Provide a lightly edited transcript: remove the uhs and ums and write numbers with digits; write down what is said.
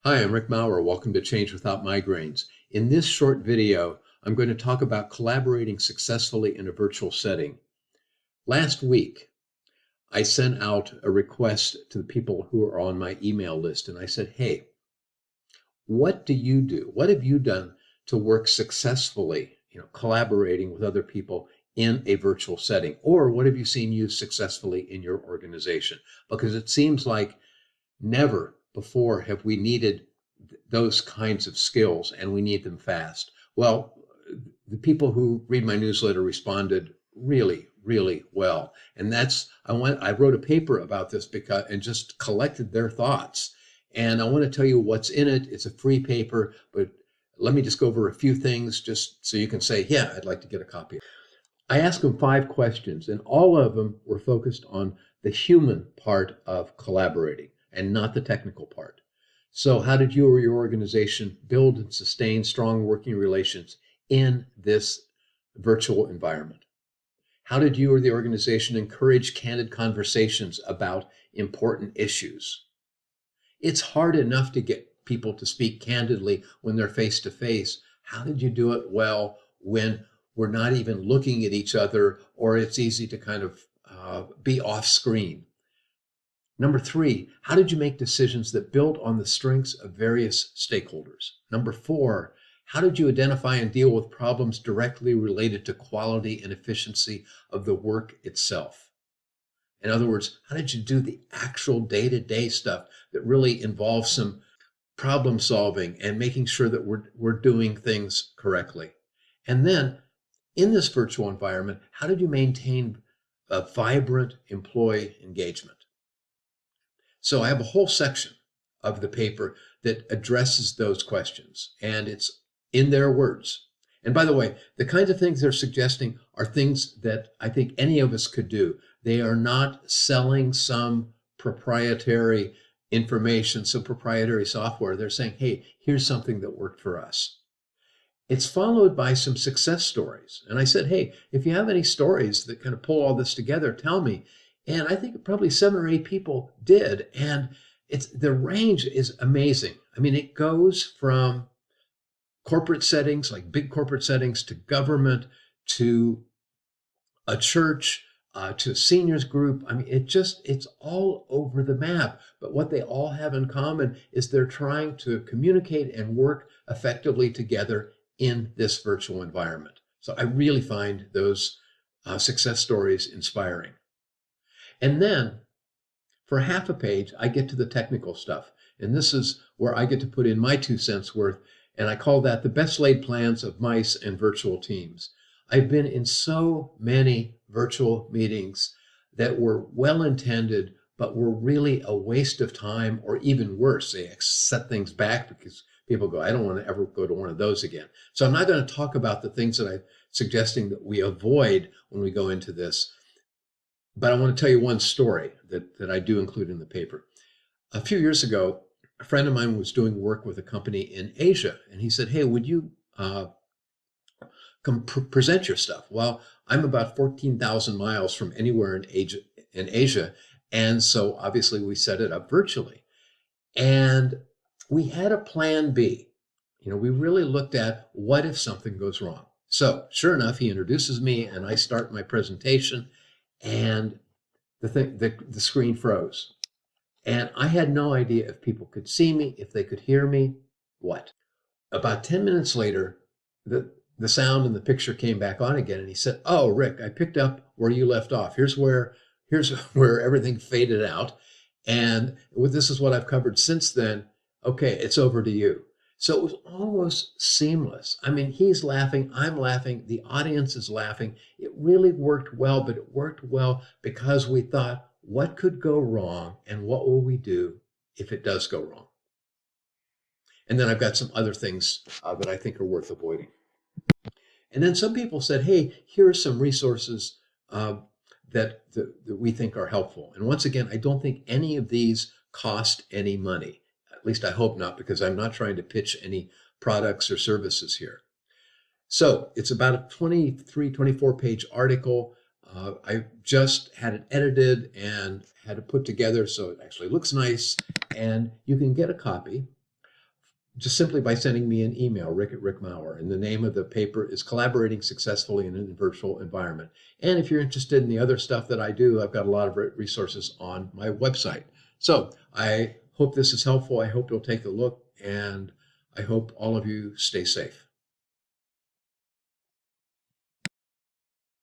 Hi, I'm Rick Maurer. Welcome to Change Without Migraines. In this short video, I'm going to talk about collaborating successfully in a virtual setting. Last week, I sent out a request to the people who are on my email list, and I said, hey, what do you do? What have you done to work successfully, collaborating with other people in a virtual setting? Or what have you seen used successfully in your organization? Because it seems like never before have we needed those kinds of skills, and we need them fast. Well, the people who read my newsletter responded really, really well. And I wrote a paper about this and just collected their thoughts. And I want to tell you what's in it. It's a free paper, but let me just go over a few things just so you can say, yeah, I'd like to get a copy. I asked them 5 questions, and all of them were focused on the human part of collaborating and not the technical part. So how did you or your organization build and sustain strong working relations in this virtual environment? How did you or the organization encourage candid conversations about important issues? It's hard enough to get people to speak candidly when they're face to face. How did you do it well when we're not even looking at each other, or it's easy to kind of be off screen? Number 3, how did you make decisions that built on the strengths of various stakeholders? Number 4, how did you identify and deal with problems directly related to quality and efficiency of the work itself? In other words, how did you do the actual day-to-day stuff that really involves some problem solving and making sure that we're doing things correctly? And then, in this virtual environment, how did you maintain a vibrant employee engagement? So I have a whole section of the paper that addresses those questions, and it's in their words. And by the way, the kinds of things they're suggesting are things that I think any of us could do. They are not selling some proprietary information, some proprietary software. They're saying, hey, here's something that worked for us. It's followed by some success stories. And I said, hey, if you have any stories that kind of pull all this together, tell me. And I think probably 7 or 8 people did. And the range is amazing. I mean, it goes from corporate settings, like big corporate settings, to government, to a church, to a seniors group. I mean, it's all over the map. But what they all have in common is they're trying to communicate and work effectively together in this virtual environment. So I really find those success stories inspiring. And then for half a page, I get to the technical stuff. And this is where I get to put in my 2 cents worth. And I call that the best laid plans of mice and virtual teams. I've been in so many virtual meetings that were well intended, but were really a waste of time, or even worse, they set things back because people go, I don't want to ever go to one of those again. So I'm not going to talk about the things that I'm suggesting that we avoid when we go into this. But I want to tell you one story that I do include in the paper. A few years ago, a friend of mine was doing work with a company in Asia, and he said, hey, would you come present your stuff? Well, I'm about 14,000 miles from anywhere in Asia, and so obviously we set it up virtually. And we had a plan B. We really looked at what if something goes wrong. So sure enough, he introduces me, and I start my presentation, and the screen froze. And I had no idea if people could see me, if they could hear me, what. About 10 minutes later, the sound and the picture came back on again, and he said, oh, Rick, I picked up where you left off. Here's where everything faded out. And this is what I've covered since then. Okay, it's over to you. So it was almost seamless. I mean, he's laughing, I'm laughing, the audience is laughing. It really worked well, but it worked well because we thought, what could go wrong and what will we do if it does go wrong? And then I've got some other things that I think are worth avoiding. And then some people said, hey, here are some resources that we think are helpful. And once again, I don't think any of these cost any money. At least I hope not, because I'm not trying to pitch any products or services here. So it's about a 23, 24-page article. I just had it edited and had it put together so it actually looks nice. And you can get a copy just simply by sending me an email, rick@rickmaurer. And the name of the paper is Collaborating Successfully in a Virtual Environment. And if you're interested in the other stuff that I do, I've got a lot of resources on my website. So I hope this is helpful. I hope you'll take a look, and I hope all of you stay safe.